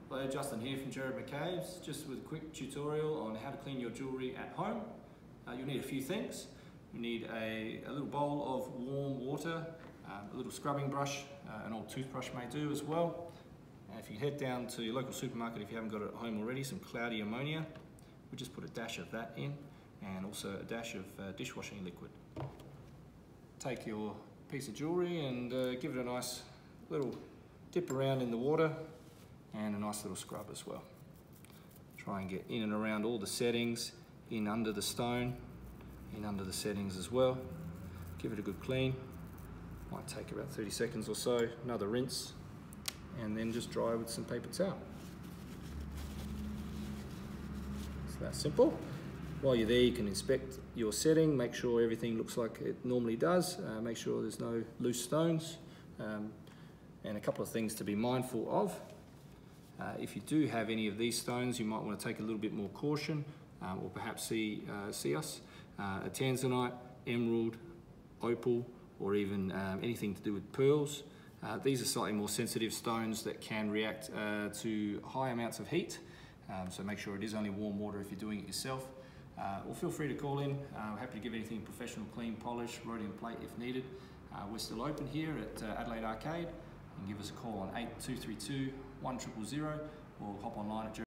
Hello, Justin here from Gerard McCabe, just with a quick tutorial on how to clean your jewellery at home. You'll need a few things. You need a little bowl of warm water, a little scrubbing brush, an old toothbrush may do as well. If you head down to your local supermarket, if you haven't got it at home already, some cloudy ammonia. We just put a dash of that in, and also a dash of dishwashing liquid. Take your piece of jewellery and give it a nice little dip around in the water, and a nice little scrub as well. Try and get in and around all the settings, in under the stone, in under the settings as well. Give it a good clean. Might take about 30 seconds or so. Another rinse, and then just dry with some paper towel. It's that simple. While you're there, you can inspect your setting, make sure everything looks like it normally does, make sure there's no loose stones, and a couple of things to be mindful of. If you do have any of these stones, you might want to take a little bit more caution, or perhaps see us. A tanzanite, emerald, opal, or even anything to do with pearls. These are slightly more sensitive stones that can react to high amounts of heat, so make sure it is only warm water if you're doing it yourself. Or feel free to call in. We're happy to give anything professional, clean, polish, rhodium plate if needed. We're still open here at Adelaide Arcade. You can give us a call on 8232 1000 or hop online at